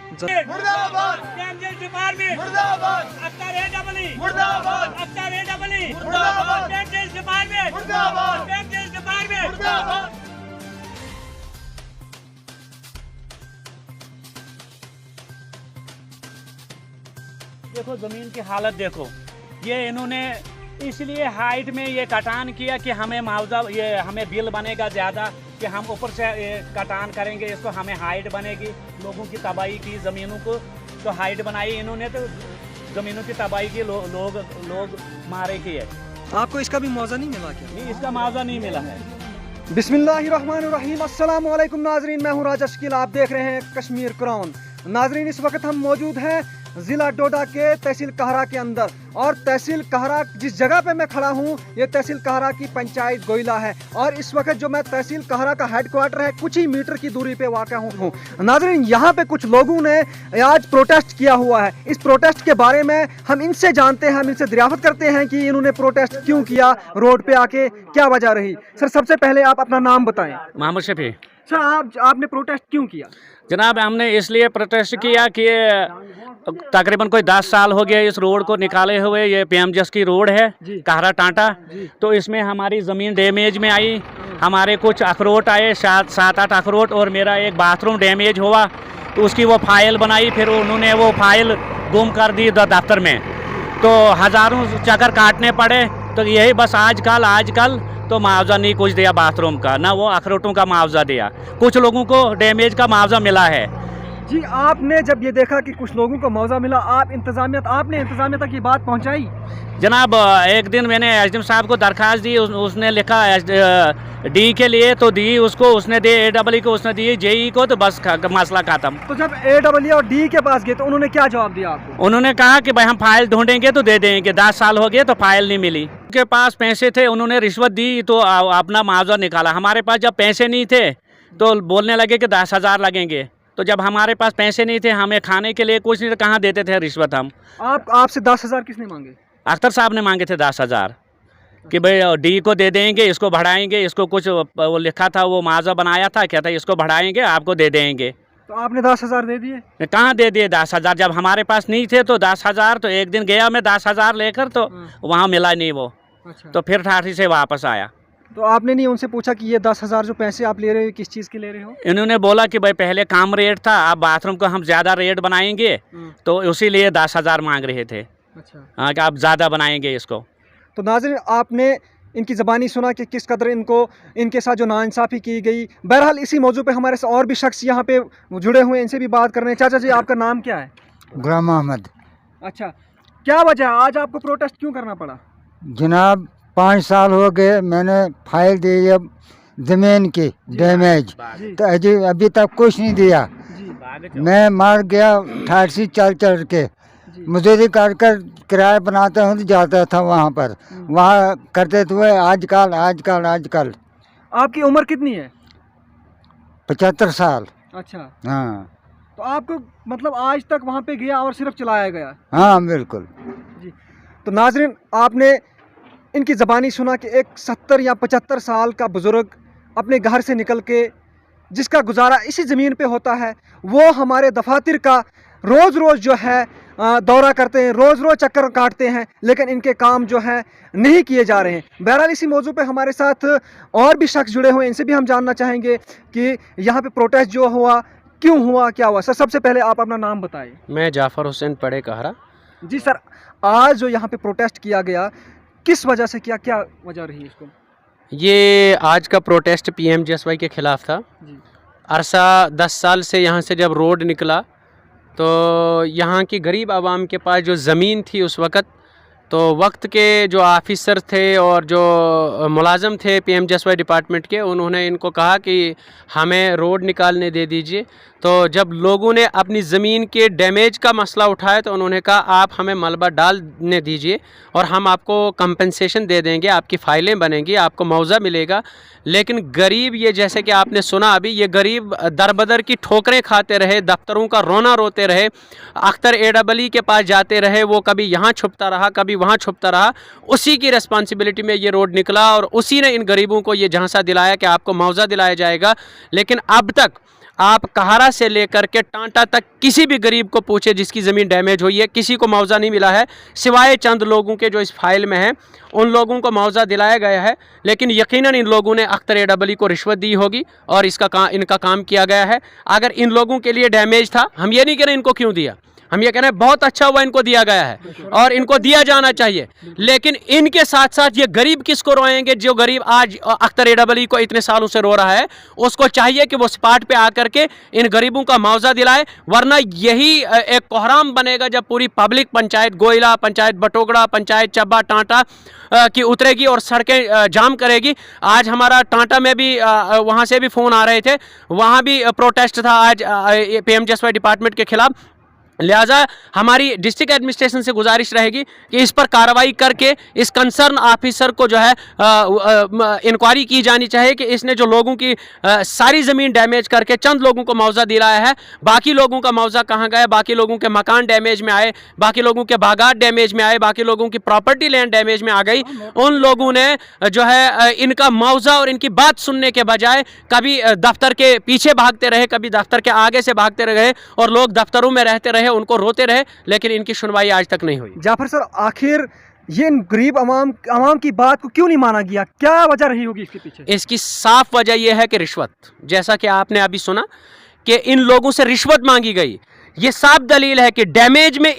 मुर्दाबाद PMJS department मुर्दाबाद Akhtar AEE मुर्दाबाद अख्तर AEE मुर्दाबाद PMJS डिपार्टमेंट मुर्दाबाद PMJS डिपार्टमेंट मुर्दाबाद। देखो जमीन की हालत देखो, ये इन्होंने इसलिए हाइट में ये कटान किया कि हमें मुआवजा, ये हमें बिल बनेगा ज़्यादा कि हम ऊपर से कटान करेंगे इसको, हमें हाइट बनेगी। लोगों की तबाही की ज़मीनों को तो हाइट बनाई इन्होंने, तो ज़मीनों की तबाही की लोग मारे की है। आपको इसका भी मुआवजा नहीं मिला क्या? नहीं, इसका मुआवजा नहीं मिला है। बिस्मिल्लाहिर्रहमानिर्रहीम, अस्सलाम वालेकुम नाजरीन, मैं हूँ राजा शकील, आप देख रहे हैं कश्मीर क्राउन। नाजरीन, इस वक्त हम मौजूद हैं ज़िला डोडा के तहसील कहरा के अंदर, और तहसील कहरा जिस जगह पे मैं खड़ा हूँ ये तहसील कहरा की पंचायत गोइला है, और इस वक्त जो मैं तहसील कहरा का हेडक्वार्टर है कुछ ही मीटर की दूरी पे वाक़ हूँ। नाज़रीन, यहाँ पे कुछ लोगों ने आज प्रोटेस्ट किया हुआ है। इस प्रोटेस्ट के बारे में हम इनसे जानते हैं, हम इनसे दरियाफ्त करते हैं कि इन्होंने प्रोटेस्ट क्यों किया, रोड पे आके क्या वजह रही। सर, सबसे पहले आप अपना नाम बताएं। मोहम्मद शफी। सर, आपने प्रोटेस्ट क्यों किया? जनाब, हमने इसलिए प्रोटेस्ट किया कि तकरीबन कोई 10 साल हो गया इस रोड को निकाले हुए। ये PMJS की रोड है, कहरा टांटा, तो इसमें हमारी ज़मीन डैमेज में आई। हमारे कुछ अखरोट आए, 7-8 अखरोट, और मेरा एक बाथरूम डैमेज हुआ, तो उसकी वो फाइल बनाई, फिर उन्होंने वो फाइल गुम कर दी दफ्तर में, तो हज़ारों चक्कर काटने पड़े। तो यही बस आजकल तो मुआवजा नहीं कुछ दिया बाथरूम का, ना वो अखरोटों का मुआवजा दिया। कुछ लोगों को डैमेज का मुआवजा मिला है। जी, आपने जब ये देखा कि कुछ लोगों को मुआवजा मिला, आपने इंतजामिया तक ये बात पहुंचाई? जनाब, एक दिन मैंने SDM साहब को दरख्वास्त दी, उसने लिखा D के लिए तो दी उसको, उसने दी AEE को, उसने दी JE को, तो बस मसला खत्म। तो जब AEE और D के पास गए तो उन्होंने क्या जवाब दिया आपको? उन्होंने कहा कि भाई हम फाइल ढूंढेंगे तो दे देंगे। 10 साल हो गए तो फाइल नहीं मिली। उनके पास पैसे थे, उन्होंने रिश्वत दी तो अपना मुआवजा निकाला। हमारे पास जब पैसे नहीं थे तो बोलने लगे कि 10,000 लगेंगे। तो जब हमारे पास पैसे नहीं थे, हमें खाने के लिए कुछ नहीं, कहाँ देते थे रिश्वत हम। आपसे 10,000 किसने मांगे? अख्तर साहब ने मांगे थे 10,000 कि भाई D को दे देंगे, इसको बढ़ाएंगे, इसको कुछ वो लिखा था, वो मुआवजा बनाया था, क्या था, इसको बढ़ाएंगे, आपको दे देंगे। तो आपने 10,000 दे दिए? कहाँ दे दिए 10,000? जब हमारे पास नहीं थे तो 10,000, तो एक दिन गया मैं 10,000 लेकर, तो वहाँ मिला नहीं वो। अच्छा। तो फिर ठाठी से वापस आया। तो आपने नहीं उनसे पूछा कि ये 10,000 जो पैसे आप ले रहे हो किस चीज़ के ले रहे हो? इन्होंने बोला कि भाई पहले कम रेट था, अब बाथरूम को हम ज़्यादा रेट बनाएंगे, तो उसी लिए 10,000 मांग रहे थे। अच्छा। हाँ, कि आप ज़्यादा बनाएंगे इसको। तो नाज़रीन, आपने इनकी ज़बानी सुना कि किस कदर इनके साथ जो नाइंसाफ़ी की गई। बहरहाल इसी मौजू पे हमारे साथ और भी शख्स यहाँ पे जुड़े हुए हैं, इनसे भी बात करने। चाचा जी, आपका नाम क्या है? गुलाम अहमद। अच्छा, क्या वजह है आज आपको प्रोटेस्ट क्यों करना पड़ा? जनाब, 5 साल हो गए, मैंने फाइल दी है ज़मीन की डैमेज, तो अभी तक कुछ नहीं दिया। मैं मार गया ठाठ से चल के, मजदूरी कर किराया बनाते हूँ तो जाता था वहाँ पर, वहाँ करते हुए आजकल। आपकी उम्र कितनी है? 75 साल। अच्छा। हाँ। तो आपको मतलब आज तक वहाँ पे गया और सिर्फ चलाया गया? हाँ, बिल्कुल जी। तो नाजरीन, आपने इनकी ज़बानी सुना कि एक 70 या 75 साल का बुज़ुर्ग अपने घर से निकल के, जिसका गुजारा इसी ज़मीन पे होता है, वो हमारे दफातर का रोज़ जो है दौरा करते हैं, रोज़ चक्कर काटते हैं, लेकिन इनके काम जो है नहीं किए जा रहे हैं। बहरहाल इसी मौजू पे हमारे साथ और भी शख्स जुड़े हुए हैं, इनसे भी हम जानना चाहेंगे कि यहाँ पे प्रोटेस्ट जो हुआ क्यों हुआ, क्या हुआ। सर, सबसे पहले आप अपना नाम बताइए। मैं जाफ़र हुसैन पड़े कहरा। जी सर, आज जो यहाँ पे प्रोटेस्ट किया गया किस वजह से किया, क्या वजह रही इसको? ये आज का प्रोटेस्ट PMJSY के ख़िलाफ़ था। अरसा 10 साल से यहाँ से जब रोड निकला तो यहाँ की गरीब आवाम के पास जो ज़मीन थी उस वक्त के जो ऑफिसर थे और जो मुलाज़म थे PMJSY डिपार्टमेंट के, उन्होंने इनको कहा कि हमें रोड निकालने दे दीजिए। तो जब लोगों ने अपनी ज़मीन के डैमेज का मसला उठाया तो उन्होंने कहा आप हमें मलबा डालने दीजिए और हम आपको कंपनसेशन दे देंगे, आपकी फ़ाइलें बनेंगी, आपको मुआवजा मिलेगा। लेकिन गरीब, ये जैसे कि आपने सुना अभी, ये गरीब दरबदर की ठोकरें खाते रहे, दफ्तरों का रोना रोते रहे, अख्तर AEE के पास जाते रहे, वो कभी यहाँ छुपता रहा, कभी वहाँ छुपता रहा। उसी की रिस्पॉन्सिबिलिटी में ये रोड निकला और उसी ने इन गरीबों को ये झांसा दिलाया कि आपको मुआवजा दिलाया जाएगा। लेकिन अब तक आप कहारा से लेकर के टांटा तक किसी भी गरीब को पूछे जिसकी ज़मीन डैमेज हुई है, किसी को मुआवजा नहीं मिला है, सिवाय चंद लोगों के जो इस फाइल में हैं। उन लोगों को मुआवजा दिलाया गया है, लेकिन यकीनन इन लोगों ने अख्तर एडबली को रिश्वत दी होगी और इनका काम किया गया है। अगर इन लोगों के लिए डैमेज था, हम ये नहीं कह रहे इनको क्यों दिया, हम ये कह रहे हैं बहुत अच्छा हुआ इनको दिया गया है और इनको दिया जाना चाहिए। लेकिन इनके साथ साथ ये गरीब किसको रोएंगे? जो गरीब आज अख्तर एडबली को इतने सालों से रो रहा है, उसको चाहिए कि वो स्पॉट पे आकर के इन गरीबों का मुआवजा दिलाए, वरना यही एक कोहराम बनेगा जब पूरी पब्लिक पंचायत गोइला, पंचायत बटोगड़ा, पंचायत चब्बा, टांटा की उतरेगी और सड़कें जाम करेगी। आज हमारा टांटा में भी वहाँ से भी फ़ोन आ रहे थे, वहाँ भी प्रोटेस्ट था आज PMJSY डिपार्टमेंट के खिलाफ। लिहाजा हमारी डिस्ट्रिक्ट एडमिनिस्ट्रेशन से गुजारिश रहेगी कि इस पर कार्रवाई करके इस कंसर्न ऑफिसर को जो है इंक्वायरी की जानी चाहिए कि इसने जो लोगों की सारी ज़मीन डैमेज करके चंद लोगों को मुआवजा दिलाया है, बाकी लोगों का मुआवजा कहाँ गया? बाकी लोगों के मकान डैमेज में आए, बाकी लोगों के बागात डैमेज में आए, बाकी लोगों की प्रॉपर्टी लैंड डैमेज में आ गई। उन लोगों ने जो है इनका मुआवजा और इनकी बात सुनने के बजाय कभी दफ्तर के पीछे भागते रहे, कभी दफ्तर के आगे से भागते रहे और लोग दफ्तरों में रहते रहे, उनको रोते रहे, लेकिन इनकी सुनवाई आज तक नहीं हुई। जाफर सर, आखिर ये गरीब अवाम की बात को क्यों नहीं माना गया? क्या वजह रही होगी इसके पीछे? इसकी साफ वजह यह है कि रिश्वत, जैसा कि आपने अभी सुना कि इन लोगों से रिश्वत मांगी गई। ये साफ दलील है कि डैमेज में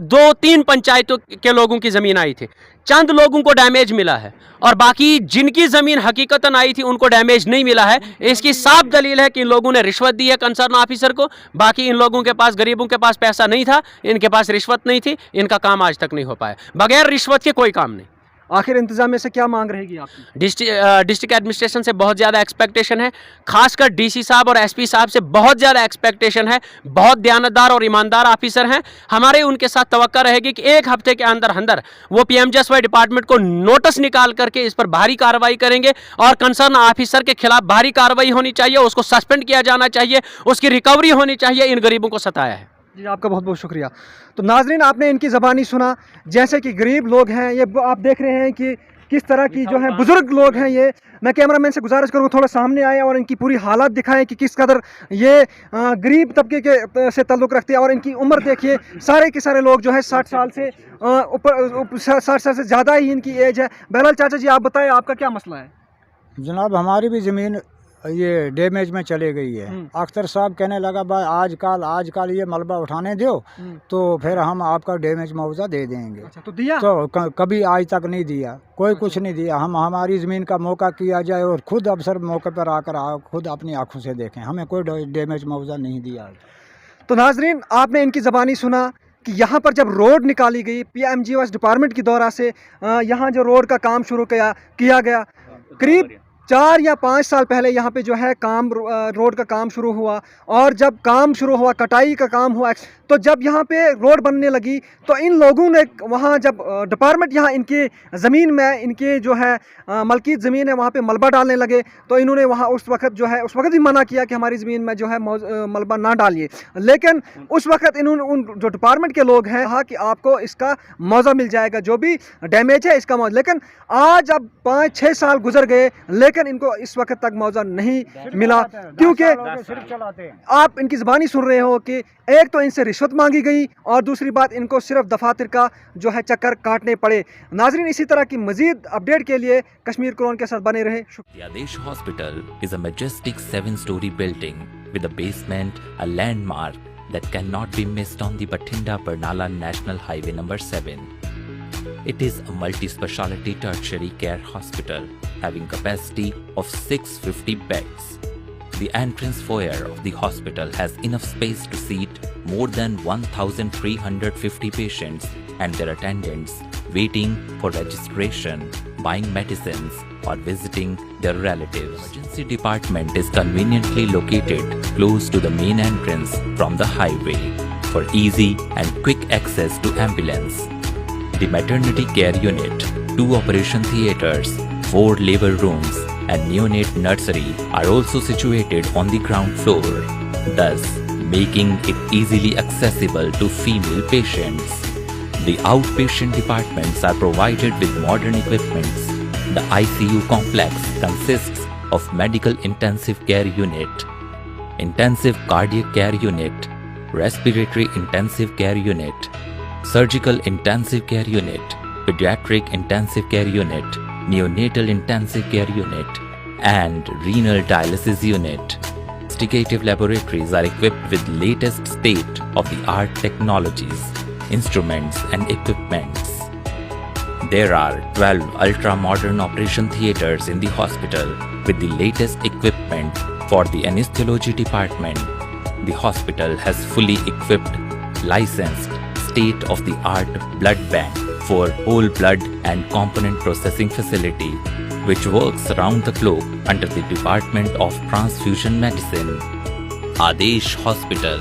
2-3 पंचायतों के लोगों की ज़मीन आई थी, चंद लोगों को डैमेज मिला है और बाकी जिनकी ज़मीन हकीकतन आई थी उनको डैमेज नहीं मिला है। इसकी साफ दलील है कि इन लोगों ने रिश्वत दी है कंसर्न ऑफिसर को। बाकी इन लोगों के पास, गरीबों के पास पैसा नहीं था, इनके पास रिश्वत नहीं थी, इनका काम आज तक नहीं हो पाया। बगैर रिश्वत के कोई काम नहीं। आखिर इंतजामिया से क्या मांग रहेगी आपकी? डिस्ट्रिक्ट एडमिनिस्ट्रेशन से बहुत ज़्यादा एक्सपेक्टेशन है, खासकर DC साहब और SP साहब से बहुत ज़्यादा एक्सपेक्टेशन है। बहुत दयानतदार और ईमानदार ऑफिसर हैं, हमारे उनके साथ तवक्का रहेगी कि 1 हफ्ते के अंदर अंदर वो PMJSY डिपार्टमेंट को नोटिस निकाल करके इस पर भारी कार्रवाई करेंगे और कंसर्न ऑफिसर के खिलाफ भारी कार्रवाई होनी चाहिए, उसको सस्पेंड किया जाना चाहिए, उसकी रिकवरी होनी चाहिए। इन गरीबों को सताया है। जी, आपका बहुत बहुत शुक्रिया। तो नाजरीन, आपने इनकी ज़बानी सुना, जैसे कि गरीब लोग हैं ये, आप देख रहे हैं कि किस तरह की जो है बुजुर्ग लोग हैं ये। मैं कैमरामैन से गुजारिश करूँगा थोड़ा सामने आए और इनकी पूरी हालत दिखाएं कि किस कदर ये गरीब तबके के से ताल्लुक़ रखते हैं। और इनकी उम्र देखिए, सारे के सारे लोग जो है 60 साल से ऊपर 60 साल से ज़्यादा ही इनकी एज है। बहरहाल चाचा जी, आप बताएं आपका क्या मसला है? जनाब, हमारी भी ज़मीन ये डैमेज में चले गई है। अख्तर साहब कहने लगा भाई आजकल ये मलबा उठाने दो तो फिर हम आपका डैमेज मुआवजा दे देंगे। अच्छा, तो दिया? तो कभी आज तक नहीं दिया, कोई कुछ नहीं दिया। हम हमारी ज़मीन का मौका किया जाए और खुद अफसर मौके पर आकर खुद अपनी आंखों से देखें, हमें कोई डैमेज मुआवजा नहीं दिया। तो नाजरीन, आपने इनकी ज़बानी सुना कि यहाँ पर जब रोड निकाली गई PMJSY डिपार्टमेंट की दौरा से, यहाँ जो रोड का काम शुरू किया गया, करीब 4 या 5 साल पहले यहाँ पे जो है रोड का काम शुरू हुआ। और जब काम शुरू हुआ, कटाई का काम हुआ, तो जब यहाँ पे रोड बनने लगी तो इन लोगों ने वहाँ जब डिपार्टमेंट यहाँ इनके ज़मीन में, इनके जो है मलकीत ज़मीन है, वहाँ पे मलबा डालने लगे, तो इन्होंने वहाँ उस वक्त भी मना किया कि हमारी ज़मीन में जो है मलबा ना डालिए। लेकिन उस वक्त इन्होंने उन जो डिपार्टमेंट के लोग हैं कहा कि आपको इसका मुआवजा मिल जाएगा, जो भी डैमेज है इसका मुआवजा। लेकिन आज अब 5-6 साल गुजर गए, लेकिन इनको इस वक्त तक मुआवजा नहीं मिला, क्योंकि आप इनकी ज़बानी सुन रहे हो कि एक तो इनसे रिश्वत मांगी गई और दूसरी बात इनको सिर्फ दफातर का जो है चक्कर काटने पड़े। नाजरीन, इसी तरह की मजीद अपडेट के लिए कश्मीर क्राउन के साथ बने रहे। Adesh Hospital is a majestic 7-story building with a basement, a landmark that cannot be missed on the Bathinda-Barnala National Highway number 7. It is a multi-speciality tertiary care hospital having capacity of 650 beds. The entrance foyer of the hospital has enough space to seat more than 1,350 patients and their attendants waiting for registration, buying medicines or visiting their relatives. The emergency department is conveniently located close to the main entrance from the highway for easy and quick access to ambulance. The maternity care unit, 2 operation theatres, 4 labor rooms and neonate nursery are also situated on the ground floor, thus making it easily accessible to female patients. The outpatient departments are provided with modern equipments. The ICU complex consists of medical intensive care unit, intensive cardiac care unit, respiratory intensive care unit, surgical intensive care unit, pediatric intensive care unit, neonatal intensive care unit, and renal dialysis unit. Investigative laboratories are equipped with latest state-of-the-art technologies, instruments and equipments. There are 12 ultra-modern operation theaters in the hospital with the latest equipment for the anesthesiology department. The hospital has fully equipped, licensed, state-of-the-art blood bank for whole blood and component processing facility, which works around the globe under the Department of Transfusion Medicine. Adesh Hospital,